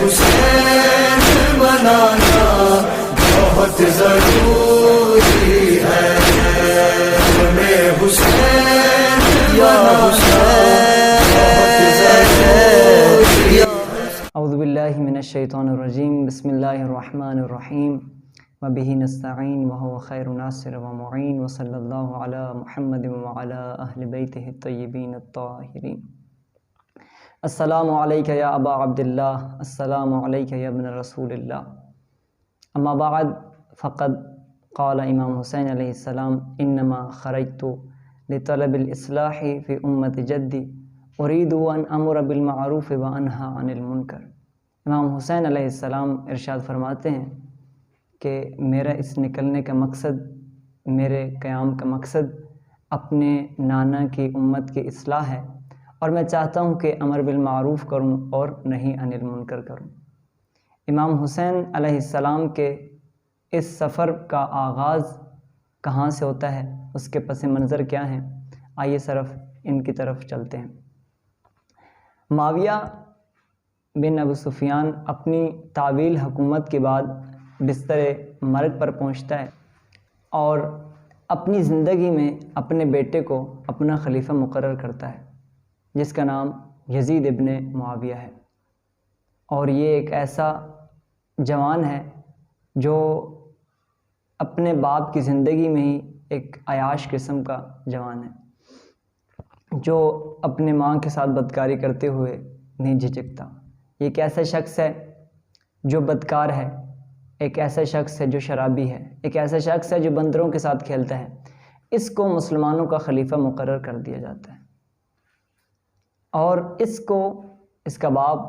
حسین بنانا بہت ضروری ہے، ہمیں حسین بنانا بہت ضروری ہے۔ اعوذ باللہ من الشیطان الرجیم، بسم اللہ الرحمن الرحیم، وبہ نستعین وہو خیر ناصر ومعین، وصلی اللہ علی محمد وعلی اہل بیتہ الطیبین الطاہرین۔ السلام علیک یا ابا عبداللہ، السلام علیک یا ابن رسول اللہ، اما بعد فقد قال امام حسین علیہ السلام انما خرجت لطلب الاصلاح فی امت جدی اريد ان امر بالمعروف وانہا عن المنکر۔ امام حسین علیہ السلام ارشاد فرماتے ہیں کہ میرا اس نکلنے کا مقصد، میرے قیام کا مقصد اپنے نانا کی امت کی اصلاح ہے، اور میں چاہتا ہوں کہ امر بالمعروف کروں اور نہی عن المنکر کروں۔ امام حسین علیہ السلام کے اس سفر کا آغاز کہاں سے ہوتا ہے، اس کے پس منظر کیا ہیں، آئیے صرف ان کی طرف چلتے ہیں۔ معاویہ بن ابو سفیان اپنی طویل حکومت کے بعد بستر مرگ پر پہنچتا ہے اور اپنی زندگی میں اپنے بیٹے کو اپنا خلیفہ مقرر کرتا ہے، جس کا نام یزید ابن معاویہ ہے، اور یہ ایک ایسا جوان ہے جو اپنے باپ کی زندگی میں ہی ایک عیاش قسم کا جوان ہے، جو اپنے ماں کے ساتھ بدکاری کرتے ہوئے نہیں جھجکتا۔ یہ ایک ایسا شخص ہے جو بدکار ہے، ایک ایسا شخص ہے جو شرابی ہے، ایک ایسا شخص ہے جو بندروں کے ساتھ کھیلتا ہے۔ اس کو مسلمانوں کا خلیفہ مقرر کر دیا جاتا ہے، اور اس کا باپ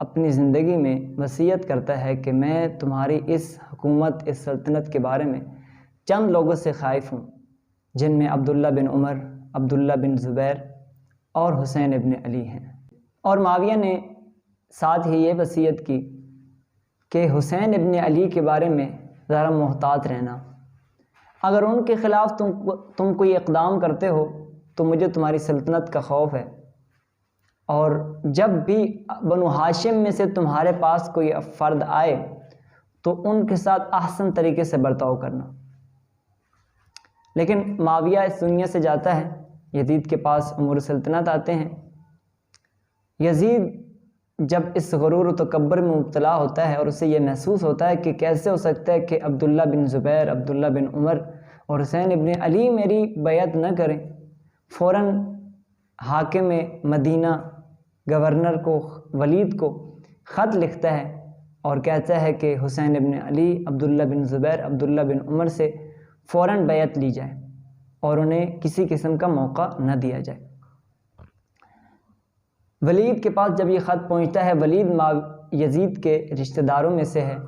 اپنی زندگی میں وصیت کرتا ہے کہ میں تمہاری اس حکومت، اس سلطنت کے بارے میں چند لوگوں سے خائف ہوں، جن میں عبداللہ بن عمر، عبداللہ بن زبیر اور حسین ابن علی ہیں۔ اور معاویہ نے ساتھ ہی یہ وصیت کی کہ حسین ابن علی کے بارے میں ذرا محتاط رہنا، اگر ان کے خلاف تم کوئی اقدام کرتے ہو تو مجھے تمہاری سلطنت کا خوف ہے، اور جب بھی بنو ہاشم میں سے تمہارے پاس کوئی فرد آئے تو ان کے ساتھ احسن طریقے سے برتاؤ کرنا۔ لیکن معاویہ اس دنیا سے جاتا ہے، یزید کے پاس امور سلطنت آتے ہیں۔ یزید جب اس غرور و تکبر میں مبتلا ہوتا ہے اور اسے یہ محسوس ہوتا ہے کہ کیسے ہو سکتا ہے کہ عبداللہ بن زبیر، عبداللہ بن عمر اور حسین ابن علی میری بیعت نہ کریں، فوراً حاکم مدینہ گورنر کو، ولید کو خط لکھتا ہے اور کہتا ہے کہ حسین ابن علی، عبداللہ بن زبیر، عبداللہ بن عمر سے فوراً بیعت لی جائے اور انہیں کسی قسم کا موقع نہ دیا جائے۔ ولید کے پاس جب یہ خط پہنچتا ہے، ولید یزید کے رشتہ داروں میں سے ہے،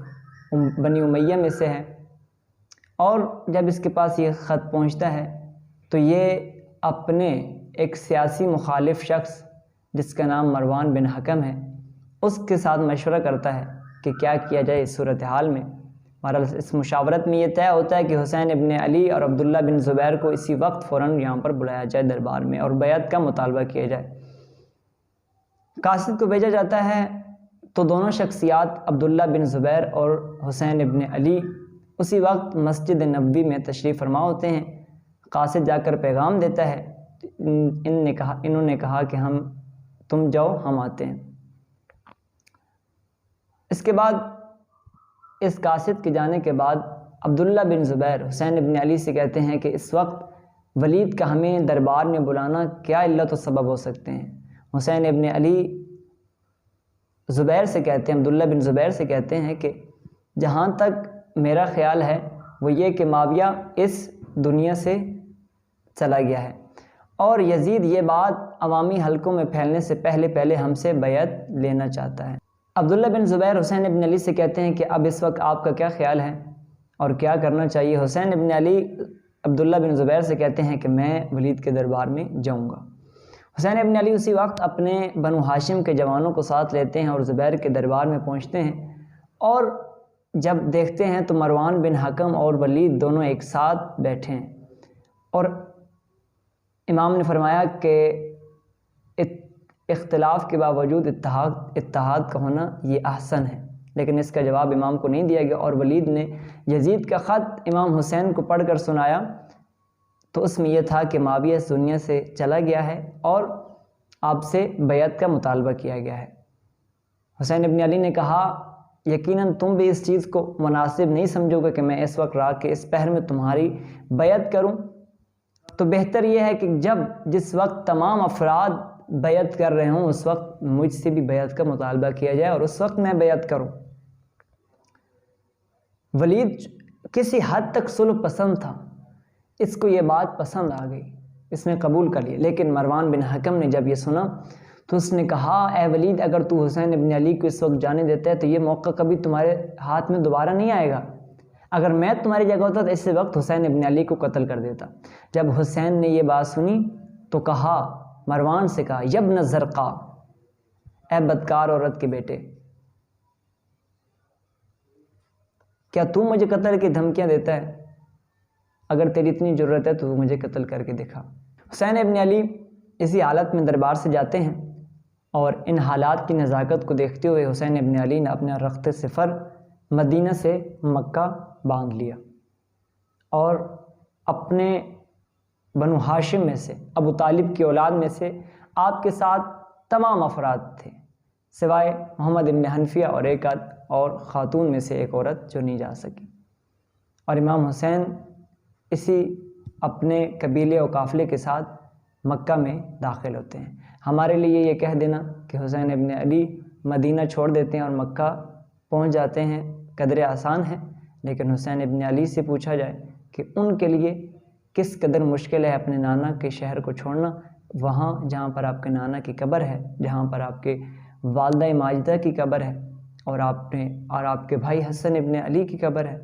بنی امیہ میں سے ہے، اور جب اس کے پاس یہ خط پہنچتا ہے تو یہ اپنے ایک سیاسی مخالف شخص جس کا نام مروان بن حکم ہے، اس کے ساتھ مشورہ کرتا ہے کہ کیا کیا جائے اس صورتحال میں۔ بہرحال اس مشاورت میں یہ طے ہوتا ہے کہ حسین ابن علی اور عبداللہ بن زبیر کو اسی وقت فوراً یہاں پر بلایا جائے دربار میں اور بیعت کا مطالبہ کیا جائے۔ قاصد کو بھیجا جاتا ہے تو دونوں شخصیات عبداللہ بن زبیر اور حسین ابن علی اسی وقت مسجد نبوی میں تشریف فرما ہوتے ہیں۔ قاصد جا کر پیغام دیتا ہے، انہوں نے کہا کہ تم جاؤ، ہم آتے ہیں۔ اس کے بعد اس قاصد کے جانے کے بعد عبداللہ بن زبیر حسین ابن علی سے کہتے ہیں کہ اس وقت ولید کا ہمیں دربار میں بلانا کیا علت و سبب ہو سکتے ہیں۔ حسین ابن علی عبداللہ بن زبیر سے کہتے ہیں کہ جہاں تک میرا خیال ہے وہ یہ کہ معاویہ اس دنیا سے چلا گیا ہے، اور یزید یہ بات عوامی حلقوں میں پھیلنے سے پہلے ہم سے بیعت لینا چاہتا ہے۔ عبداللہ بن زبیر حسین ابن علی سے کہتے ہیں کہ اب اس وقت آپ کا کیا خیال ہے اور کیا کرنا چاہیے۔ حسین ابن علی عبداللہ بن زبیر سے کہتے ہیں کہ میں ولید کے دربار میں جاؤں گا۔ حسین ابن علی اسی وقت اپنے بنو ہاشم کے جوانوں کو ساتھ لیتے ہیں اور زبیر کے دربار میں پہنچتے ہیں، اور جب دیکھتے ہیں تو مروان بن حکم اور ولید دونوں ایک ساتھ بیٹھے ہیں، اور امام نے فرمایا کہ اختلاف کے باوجود اتحاد کا ہونا یہ احسن ہے، لیکن اس کا جواب امام کو نہیں دیا گیا، اور ولید نے یزید کا خط امام حسین کو پڑھ کر سنایا تو اس میں یہ تھا کہ معاویہ اس دنیا سے چلا گیا ہے اور آپ سے بیعت کا مطالبہ کیا گیا ہے۔ حسین ابن علی نے کہا یقیناً تم بھی اس چیز کو مناسب نہیں سمجھو گے کہ میں اس وقت رات کے اس پہر میں تمہاری بیعت کروں، تو بہتر یہ ہے کہ جس وقت تمام افراد بیعت کر رہے ہوں اس وقت مجھ سے بھی بیعت کا مطالبہ کیا جائے اور اس وقت میں بیعت کروں۔ ولید کسی حد تک صلح پسند تھا، اس کو یہ بات پسند آ گئی، اس نے قبول کر لیا، لیکن مروان بن حکم نے جب یہ سنا تو اس نے کہا اے ولید اگر تو حسین ابن علی کو اس وقت جانے دیتا ہے تو یہ موقع کبھی تمہارے ہاتھ میں دوبارہ نہیں آئے گا، اگر میں تمہاری جگہ ہوتا تو اس وقت حسین ابن علی کو قتل کر دیتا۔ جب حسین نے یہ بات سنی تو کہا، مروان سے کہا یبن زرقا، اے بدکار عورت کے بیٹے، کیا تو مجھے قتل کی دھمکیاں دیتا ہے؟ اگر تیری اتنی ضرورت ہے تو مجھے قتل کر کے دکھا۔ حسین ابن علی اسی حالت میں دربار سے جاتے ہیں اور ان حالات کی نزاکت کو دیکھتے ہوئے حسین ابن علی نے اپنا رخت سفر مدینہ سے مکہ باندھ لیا، اور اپنے بنو ہاشم میں سے ابو طالب کی اولاد میں سے آپ کے ساتھ تمام افراد تھے سوائے محمد ابن حنفیہ اور ایک اور خاتون میں سے ایک عورت جو نہیں جا سکی، اور امام حسین اسی اپنے قبیلے اور قافلے کے ساتھ مکہ میں داخل ہوتے ہیں۔ ہمارے لیے یہ کہہ دینا کہ حسین ابن علی مدینہ چھوڑ دیتے ہیں اور مکہ پہنچ جاتے ہیں قدر آسان ہے، لیکن حسین ابن علی سے پوچھا جائے کہ ان کے لیے کس قدر مشکل ہے اپنے نانا کے شہر کو چھوڑنا، وہاں جہاں پر آپ کے نانا کی قبر ہے، جہاں پر آپ کے والدہ ماجدہ کی قبر ہے، اور آپ کے بھائی حسن ابن علی کی قبر ہے،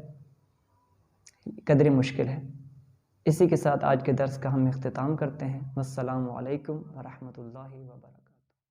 قدر مشکل ہے۔ اسی کے ساتھ آج کے درس کا ہم اختتام کرتے ہیں۔ والسلام علیکم ورحمۃ اللہ وبرکاتہ۔